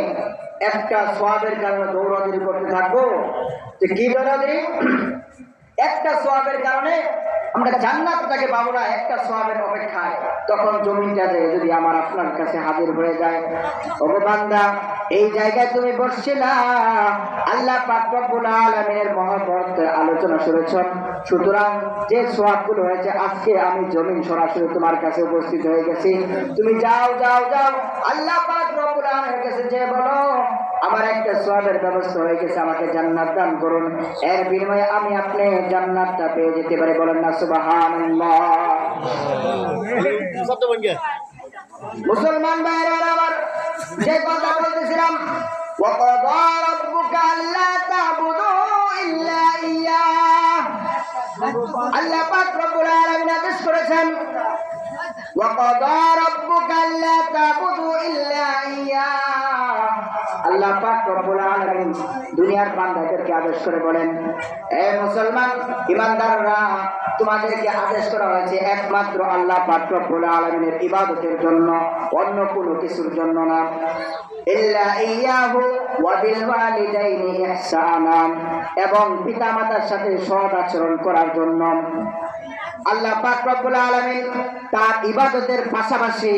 একটা সওয়াবের কারণে দৌড়াদৌড়ি করতে থাকবো, যে কি দৌড়াদৌড়ি? একটা সওয়াবের কারণে আমরা জান্নাতটাকে পাবো না, একটা সওয়াবের অপেক্ষায়। তখন জমিনটা যদি আমার আপনার কাছে হাজির হয়ে যায়, ওগো বান্দা, এই জায়গায় তুমি বসছিলা, আল্লাহ পাক রব্বুল আলামিনের মহব্বত আলোচনা শুনেছ, সুতরাং যে সওয়াবগুলো হয়েছে, আজকে আমি জমিন সরাসরি তোমার কাছে উপস্থিত হয়ে গেছি। তুমি যাও যাও যাও, আল্লাহ পাক রব্বুল আলামিনের কাছে যে বলো, আমার একটা সওয়াবের ব্যবস্থা হয়ে গেছে, আমাকে জান্নাত দান করুন, এর বিনিময়ে আমি আপনি জান্নাতটা পেয়ে যেতে পারি। বলেন না সুবহানাল্লাহ। মুসলমান ভাইরা আমার, যে কথা বলতেছিলাম, ওয়াকাদা রাব্বুকা আল্লা তা'বুদু ইল্লা ইয়্যাহ, আল্লাহ পাক রব্বুল আলামিন আদেশ করেছেন, ওয়াকাদা রাব্বুকা আল্লা তা'বুদু ইল্লা ইয়্যাহ, আল্লাহ আল্লাহ পাক রব্বুল আলামিন দুনিয়ার বান্দাদেরকে আদেশ করে বলেন, হে মুসলমান ইমানদাররা, তোমাদেরকে আদেশ করা হয়েছে একমাত্র আল্লাহ পাক রব্বুল আলামিনের ইবাদতের জন্য, অন্য কোনো কিছুর জন্য না। ইল্লা ইয়াহু ওয়া বিল ওয়ালিদাইনি ইহসানা, এবং পিতামাতার সাথে সৎ আচরণ করার জন্য। আল্লাহ পাক রব্বুল আলামিন তার ইবাদতের পাশাপাশি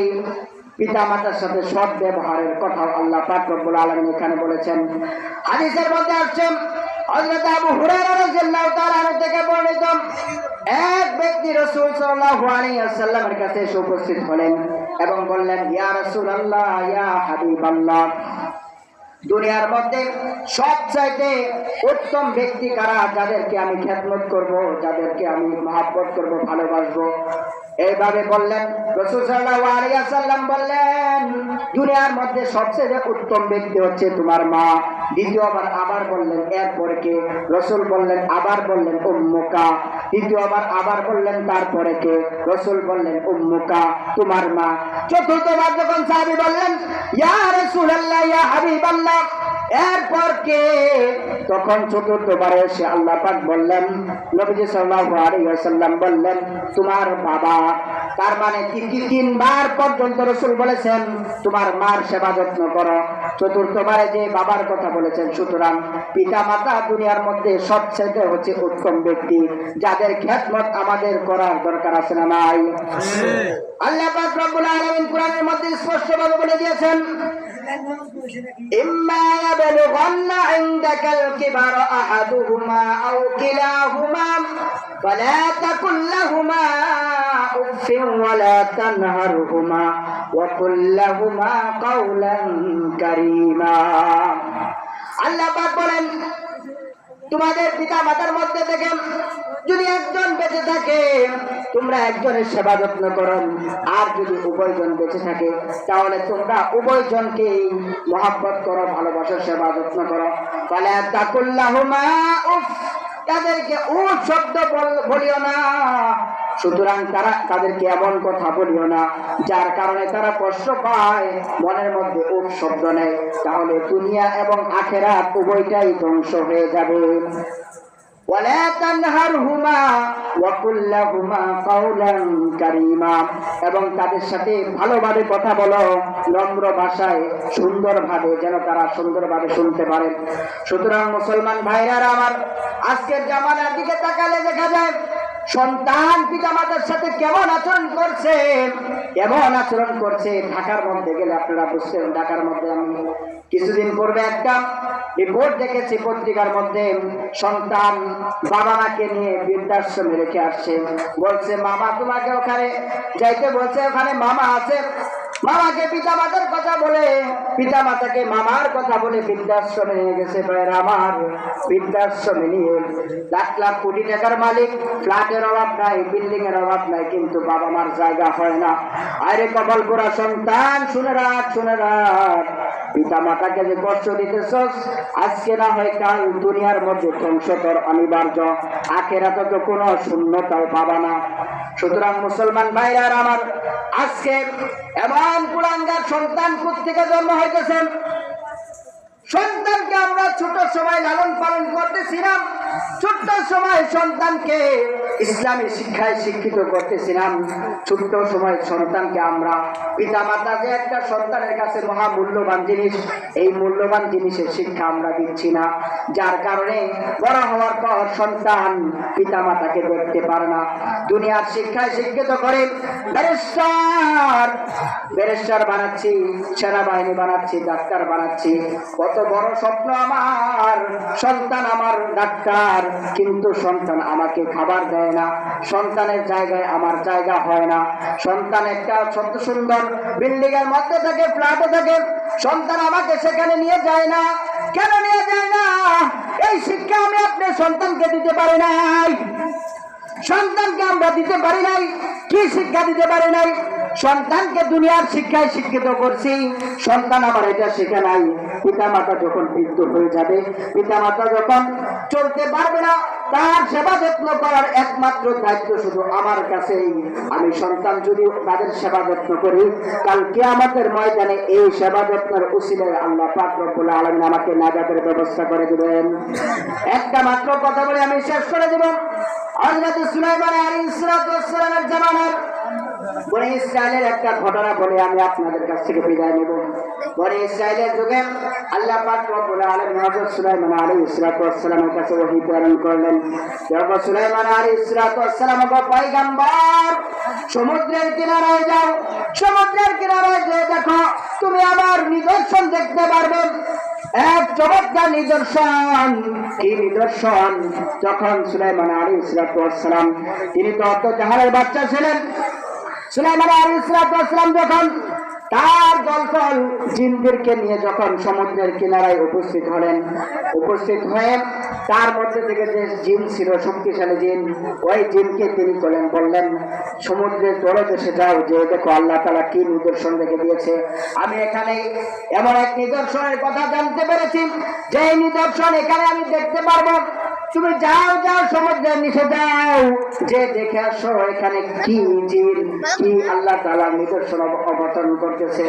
পিতামাতার সাথে সৎ ব্যবহারের কথা আল্লাহ পাক রব্বুল আলামিন এখানে বলেছেন। হাদিসের মধ্যে আসছে, হযরত আবু হুরায়রা রাদিয়াল্লাহু তাআলা আনহু থেকে বর্ণিত, এক ব্যক্তি রাসূল সাল্লাল্লাহু আলাইহি ওয়াসাল্লামের কাছে এসে উপস্থিত হলেন এবং বললেন, ইয়া রাসূলুল্লাহ, ইয়া হাবিবাল্লাহ, দুনিয়ার মধ্যে সবচাইতে উত্তম ব্যক্তি কারা, যাদেরকে আমি খেদমত করব, যাদেরকে আমি মহব্বত করব, ভালোবাসবো? এইভাবে বললেন রাসূল সাল্লাল্লাহু আলাইহি ওয়াসাল্লাম বললেন, দুনিয়ার মধ্যে সবচেয়ে উত্তম ব্যক্তি হচ্ছে তোমার মা। দ্বিতীয়বার আবার বললেন, এরপরে কে? রাসূল বললেন, আবার বললেন উম্মুকা। দ্বিতীয়বার আবার বললেন, তারপরে কে? রাসূল বললেন উম্মুকা, তোমার মা। চতুর্থবার যখন সাহাবী বললেন, ইয়া রাসূলুল্লাহ, ইয়া হাবিবাল্লাহ, এরপর কে? তখন চতুর্থবারে এসে আল্লাহ পাক বললেন, নবীজি সাল্লাল্লাহু আলাইহি ওয়াসাল্লাম বললেন, তোমার বাবা। তার মানে তিনবার পর্যন্ত রাসূল বলেছেন তোমার মার সেবা যত্ন করো, চতুর্থবারে যে বাবার কথা বলেছেন। সুতরাং পিতা মাতা দুনিয়ার মধ্যে সবচেয়ে হচ্ছে উত্তম ব্যক্তি, যাদের খেদমত আমাদের করার দরকার আছে না নাই? আল্লাহ পাক রব্বুল আলামিন কোরআনের মধ্যে স্পষ্টভাবে বলে দিয়েছেন, ইম্মা ইয়াবলুগান্না ইনদাকাল কিবারা আহাদুহুমা আও কিলাহুমা ফালা তাকুল লাহুমা উফিন ওয়ালা তানহারহুমা ওয়া কুল লাহুমা কাওলান কারীমা। আল্লাহ পাক বলেন, তোমাদের পিতা মাতার মধ্যে থেকে যদি একজন বেঁচে থাকে, তোমরা একজনের সেবা যত্ন করো, আর যদি উভয়জন বেঁচে থাকে, তাহলে তোমরা উভয়জনকে মহব্বত করো, ভালোবাসার সেবা যত্ন করো। ফালা তাকুল লাহুমা উফ, তাদেরকে উফ শব্দ বলিও না। সুতরাং তাদেরকে এমন কথা বলিও না যার কারণে তারা কষ্ট পায়, মনের মধ্যে উফ শব্দ নেই, তাহলে দুনিয়া এবং আখিরাত উভয়টাই ধ্বংস হয়ে যাবে। ওয়ালা তানহারহুমা ওয়া কুল লাহুমা কাওলান কারীমা, এবং তাদের সাথে ভালোভাবে কথা বলো, নম্র ভাষায়, সুন্দরভাবে, যেন তারা সুন্দরভাবে শুনতে পারে। সুতরাং মুসলমান ভাইরা আমার, আজকের জামানার দিকে তাকালে দেখা যায় সন্তান পিতামাতার সাথে কেমন আচরণ করছে, কেমন আচরণ করছে। ঢাকার মধ্যে গেলে আপনারা বুঝছেন, ঢাকার মধ্যে আমি কিছুদিন পূর্বে একটা রিপোর্ট দেখেছি পত্রিকার মধ্যে, সন্তান বাবা মাকে নিয়ে বৃদ্ধাশ্রমে রেখে আসছে। বলছে, মামা তোমাকে ওখানে যাইতে বলছে, ওখানে মামা আছে। মামাকে পিতামাতার কথা বলে, পিতামাতাকে মামার কথা বলে বৃদ্ধাশ্রমে নিয়ে গেছে। আমার বৃদ্ধাশ্রমে নিয়ে লাখ লাখ কোটি টাকার মালিক, ফ্ল্যাটের অভাব নাই, বিল্ডিং এর অভাব নাই, কিন্তু বাবা মার জায়গা হয় না। আরে কপাল পোড়া সন্তান, শুনে রাখ, শুনে রাখ, পিতা মাতাকে যে কষ্ট দিতেছস, আজকে না হয় কাল দুনিয়ার মধ্যে ধ্বংস তোর অনিবার্য, আখিরাতে তো কোনো শূন্যতাও পাবা না। সুতরাং মুসলমান ভাইরা আমার, আজকে এমন কুলাঙ্গার সন্তান কোত্থেকে জন্ম হইতেছেন। সন্তানকে আমরা ছোট সময় লালন পালন করতেছিলাম, ছোট্ট সময় সন্তানকে ইসলামী শিক্ষায় শিক্ষিত করতেছিলাম, ছোট্ট সময় সন্তানকে আমরা, পিতা মাতা যে একটা সন্তানের কাছে মহামূল্যবান জিনিস, এই মূল্যবান জিনিসের শিক্ষা আমরা দিচ্ছি না, যার কারণে বড় হওয়ার পর সন্তান পিতা মাতাকে দেখতে পারে না। দুনিয়ার শিক্ষায় শিক্ষিত করে ব্যারিস্টার বানাচ্ছি, সেনাবাহিনী বানাচ্ছি, ডাক্তার বানাচ্ছি, কত বড় স্বপ্ন আমার, সন্তান আমার ডাক্তার, কিন্তু সন্তান আমাকে খাবার দেয় না, সন্তানের জায়গায় আমার জায়গা হয় না। সন্তান একটা ছোট্ট সুন্দর বিল্ডিং এর মধ্যে থাকে, ফ্ল্যাটে থাকে, সন্তান আমাকে সেখানে নিয়ে যায় না। কেন নিয়ে যায় না? এই শিক্ষা আমি আপনার সন্তানকে দিতে পারি নাই। সন্তানকে আমরা দিতে পারি নাই। কি শিক্ষা দিতে পারি নাই? সন্তানকে দুনিয়ার শিক্ষায় শিক্ষিত করছি, সন্তান আমার এটা শিখে নাই। পিতা মাতা যখন বৃদ্ধ হয়ে যাবে, পিতা মাতা যখন চলতে পারবে না, তার সেবা যত্ন করার একমাত্র দায়িত্ব শুধু আমার কাছেই। আমি সন্তান যদি তাদের সেবা যত্ন করি, কাল কিয়ামতের ময়দানে এই সেবা যত্নের উসিলায় আল্লাহ পাক রব্বুল আলামিন আমাকে নাজাতের ব্যবস্থা করে দিবেন। একটা মাত্র কথা বলে আমি শেষ করে দেব। হযরত সুলাইমান আলাইহিস সালামের জামানার বনি ইসরায়েলের একটা ঘটনা বলে আমি আপনাদের কাছ থেকে বিদায় নেব। বনি ইসরায়েলের যুগে আল্লাহ পাক রব্বুল আলামিন হযরত সুলাইমান আলাইহিস সালামের কাছে ওহী প্রেরণ করলেন। যখন সুলাইমান আলাইহিস সালাম পয়গম্বর, সমুদ্রের কিনারায় যাও, সমুদ্রের কিনারায় যে দেখো তুমি আমার নিদর্শন দেখতে পারবে, এক চমৎকার নিদর্শন। কি নিদর্শন? যখন সুলাইমান আলাইহিস সালাম, তিনি তো অত জাহালের বাচ্চা ছিলেন, সুলাইমান আলাইহিস সালাম যখন তার দলবল জিনদেরকে নিয়ে যখন সমুদ্রের কিনারায় উপস্থিত হলেন, উপস্থিত হয়ে তার মধ্যে থেকে যে জিন ছিল, শক্তিশালী জিন, ওই জিনকে তিনি বললেন সমুদ্রের তলদেশে যাও, যে দেখো আল্লাহ তাআলা কি নিদর্শন রেখে দিয়েছে। আমি এখানে এমন এক নিদর্শনের কথা জানতে পেরেছি, যে নিদর্শন এখানে আমি দেখতে পারবো। তুমি যাও যাও সমুদ্রের নিচে যাও, যে দেখে আসো এখানে কি জিন, কি আল্লাহ তাআলার নিদর্শন অবতরণ করতেছে।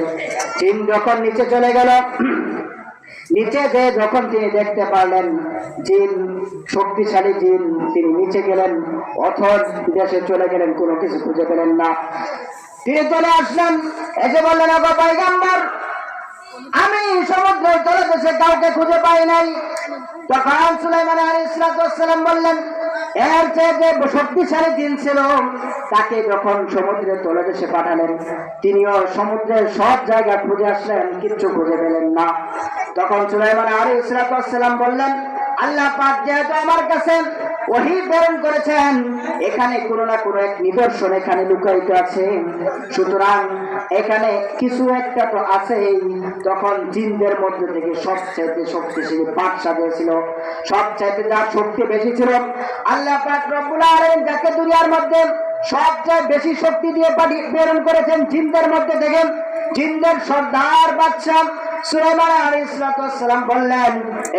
জিন যখন নিচে চলে গেল, নিচে যে যখন তিনি দেখতে পারলেন জিন, শক্তিশালী জিন, তিনি নিচে গেলেন, অথর দেশে চলে গেলেন, কোনো কিছু খুঁজে পেলেন না। তিনি চলে আসলেন, এসে বললেন ওগো পয়গম্বর, আমি সমুদ্রের তলদেশে কাউকে খুঁজে পাই নাই। তখন সুলাইমান আলাইহিস সালাম বললেন, এর চেয়ে যে শক্তিশালী জিন ছিল তাকে যখন সমুদ্রের তলদেশে পাঠালেন, তিনিও সমুদ্রের সব জায়গা খুঁজে আসলেন, কিচ্ছু খুঁজে পেলেন না। তখন সুলাইমান আলাইহিস সালাম বললেন, আল্লাহ পাক যেহেতু আমার কাছে ওহী প্রেরণ করেছেন, এখানে কোনো না কোনো এক নিদর্শন এখানে লুকায়িত আছে, সুতরাং এখানে কিছু একটা তো আছেই। তখন জিনদের মধ্যে থেকে সবচেয়ে শক্তিশালী বাদশা দিয়েছিল, সবচেয়ে যার শক্তি বেশি ছিল, আল্লাহ পাক রব্বুল আলামিন যাকে দুনিয়ার মধ্যে সবচেয়ে বেশি শক্তি দিয়ে প্রেরণ করেছেন জিনদের মধ্যে থেকে, জিনদের সর্দার বাদশা সুলাইমান আলাইহিস সালাম বললেন,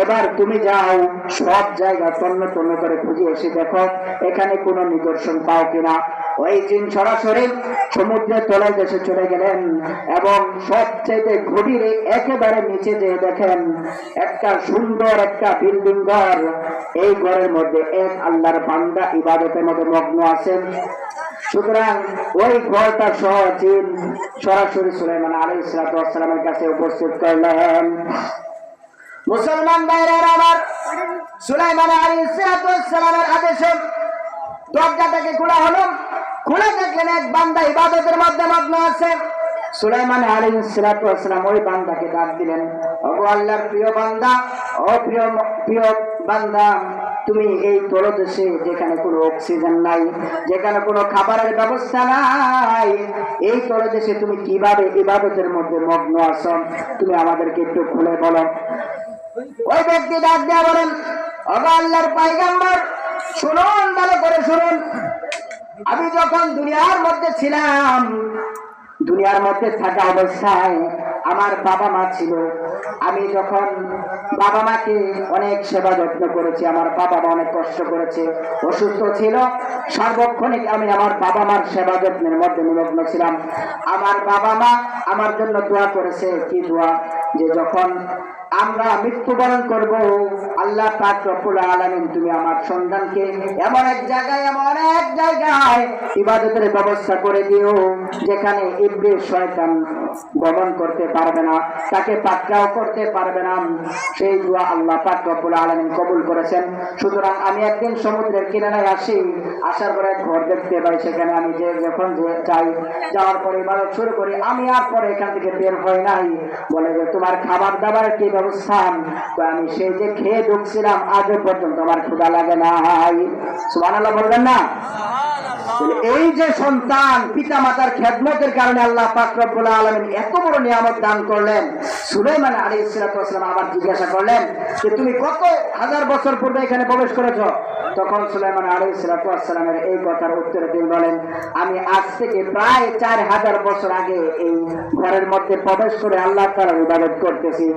এবার তুমি যাও, সব জায়গা তন্ন তন্ন করে খুঁজে এসে দেখো এখানে কোনো নিদর্শন পাও কিনা। ওই জিন সরাসরি সমুদ্রের তলায় দেশে চলে গেলেন এবং সবচেয়ে গভীরে একেবারে নিচে যেয়ে দেখেন একটা সুন্দর একটা বিল্ডিং ঘর। এই ঘরের মধ্যে এক আল্লাহর বান্দা ইবাদতের মধ্যে মগ্ন আছেন। সুতরাং ওই ঘরটা সহ জিন সরাসরি সুলাইমান আলাইহিস সালামের কাছে উপস্থিত করলেন। মুসলমান ভাইরা আমার, সুলাইমান আলাইহিস সালামের আদেশে দরজাটাকে খোলা হলো। খুলে দেখলেন এক বান্দা ইবাদতের মধ্যে মগ্ন আছে। সুলাইমান আলাইহিস সালাম ওই বান্দাকে ডাক দিলেন, ওগো আল্লাহর প্রিয় বান্দা, ও প্রিয় বান্দা, তুমি এই তলদেশে যেখানে কোনো অক্সিজেন নাই, যেখানে কোনো খাবারের ব্যবস্থা নাই, এই তলদেশে তুমি কিভাবে ইবাদতের মধ্যে মগ্ন আছো, তুমি আমাদেরকে একটু খুলে বলো। ওই ব্যক্তি ডাক দিয়া বলেন, ওগো আল্লাহর পয়গম্বর, শুনুন, ভালো করে শুনুন। আমি যখন দুনিয়ার মধ্যে ছিলাম, দুনিয়ার মধ্যে থাকা অবস্থায় আমার বাবা মা ছিল। আমি যখন বাবা মাকে অনেক সেবা যত্ন করেছি, আমার বাবা মা অনেক কষ্ট করেছে, অসুস্থ ছিল, সার্বক্ষণিক আমি আমার বাবা মার সেবা যত্নের মধ্যে নিমগ্ন ছিলাম। আমার বাবা মা আমার জন্য দোয়া করেছে। কি দোয়া? যে যখন আমরা মৃত্যুবরণ করব, আল্লাহ পাক রব্বুল আলামিন তুমি আমার সন্তানকে এমন এক জায়গায় ইবাদতের ব্যবস্থা করে দিও যেখানে ইবলিস শয়তান গমন করতে পারবে না, তাকে পাকড়াও করতে পারবে না। সেই দোয়া আল্লাহ পাক রব্বুল আলামিন কবুল করেছেন। সুতরাং আমি একদিন সমুদ্রের কিনারায় আসি, আসার পরে ঘর দেখতে পাই, সেখানে আমি যখন যাই, যাওয়ার পরে ইবাদত শুরু করি। আমি আর পরে এখান থেকে বের হই নাই। বলে যে তোমার খাবার দাবারের কি ব্যবস্থা? তো আমি সেই যে খেয়ে ঢুকছিলাম, আজও পর্যন্ত আমার ক্ষুধা লাগে নাই। সুবহানাল্লাহ বলবেন না? এই যে সন্তান, পিতা মাতার খেদমতের কারণে আল্লাহ পাক রব্বুল আলামিন এত বড় নিয়ামত দান করলেন। সুলাইমান আলাইহিস সালাম আবার জিজ্ঞাসা করলেন যে তুমি কত হাজার বছর পূর্বে এখানে প্রবেশ করেছো? তখন সুলাইমান আলাইহিস সালামের এই কথার উত্তরে তিনি বলেন, আমি আজ থেকে প্রায় 4000 বছর আগে এই ঘরের মধ্যে প্রবেশ করে আল্লাহ তাআলার ইবাদত করতেছি।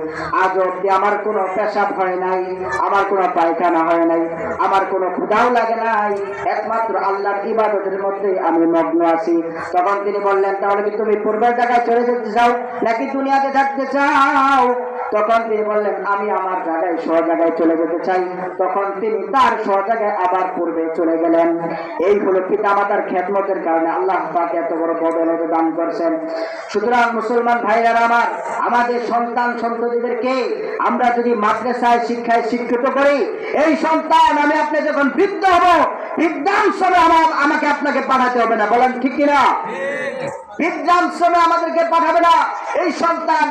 আজ অবধি আমার কোনো পেশাব হয় নাই, আমার কোনো পায়খানা হয় নাই, আমার কোনো ক্ষুধাও লাগে নাই, একমাত্র আল্লাহর ইবাদতের মধ্যে আমি মগ্ন আছি। তখন তিনি বললেন, তাহলে কি তুমি পূর্বের জায়গায় চলে যেতে চাও নাকি দুনিয়াতে থাকতে চাও? তখন তিনি বললেন, আমি আমার জায়গায় স্ব জায়গায় চলে যেতে চাই। তখন তিনি তার স্ব জায়গায় আবার পূর্বে চলে গেলেন। এই হলো পিতামাতার খেদমতের কারণে আল্লাহ পাক এত বড় বদৌলত দান করছেন। সুতরাং মুসলমান ভাইরা আমার, আমাদের সন্তান সন্ততিদেরকে আমরা যদি মাদ্রাসায় শিক্ষায় শিক্ষিত করি, এই সন্তান আমি আপনি যখন বৃদ্ধ হব, বৃদ্ধাশ্রমে আমাকে আপনাকে পাঠাতে হবে না। বলেন ঠিক কিনা? বৃদ্ধাশ্রমে আমাদেরকে পাঠাবে না। এই সন্তান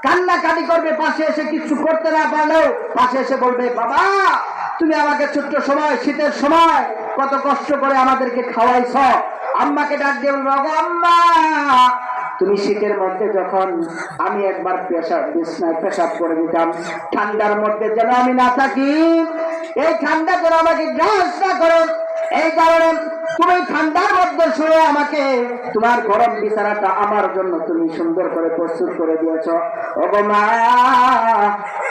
কান্নাকাটি করবে, পাশে এসে কিছু করতে না পারলেও পাশে এসে বলবে, বাবা তুমি আমাকে ছোট্ট সময়, শীতের সময় কত কষ্ট করে আমাদেরকে খাওয়াইছ। আম্মাকে ডাক দিয়ে বলবো, আম্মা তুমি শীতের মধ্যে যখন আমি একবার বিছনায় পেশাব করে দিতাম, ঠান্ডার মধ্যে যেন আমি না থাকি, এই ঠান্ডা যেন আমাকে গ্রাস না করে, এই কারণে তুমি ঠান্ডার মধ্যে শুয়ে আমাকে তোমার গরম বিছানাটা আমার জন্য তুমি সুন্দর করে প্রস্তুত করে দিয়েছ। ওগো মা,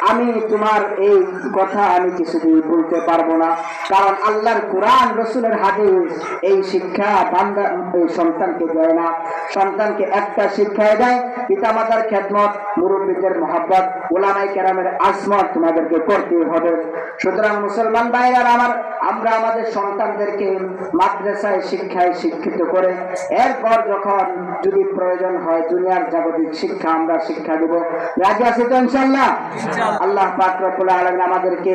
আমি তোমার এই কথা আমি কিছুদিন বলতে পারবো না, কারণ আল্লাহর কোরআন, রসুলের হাদিস এই শিক্ষা বান্দা এই সন্তানকে দেয় না। সন্তানকে একটা শিক্ষায় দেয়, পিতামাতার খেদমত, মুরব্বীদের মহব্বত, ওলামায়ে কেরামের আজমত তোমাদেরকে করতে হবে। সুতরাং মুসলমান ভাইরা আমার, আমরা আমাদের সন্তানদেরকে মাদ্রাসায় শিক্ষায় শিক্ষিত করে এরপর যখন যদি প্রয়োজন হয় দুনিয়ার জাগতিক শিক্ষা আমরা শিক্ষা দেব। রাজি আছি তো ইনশাআল্লাহ? আল্লাহ পাক রব্বুল আলামিন আমাদেরকে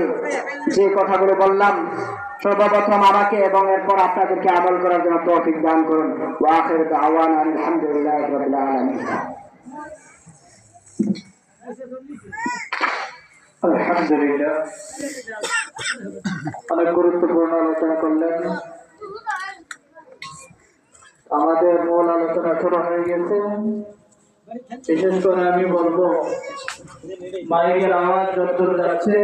যে কথাগুলো বললাম সর্বপ্রথম আমাকে এবং এরপর আপনাদেরকে আমল করার জন্য তৌফিক দান করুন। ওয়া আখিরু দাওয়ানা আলহামদুলিল্লাহি রাব্বিল আলামিন। আলহামদুলিল্লাহ, অনেক গুরুত্বপূর্ণ আলোচনা করলেন। আমাদের মূল আলোচনা শুরু হয়ে গেছে। বিশেষ করে আমি বলবো, মাইকের আওয়াজ যতদূর যাচ্ছে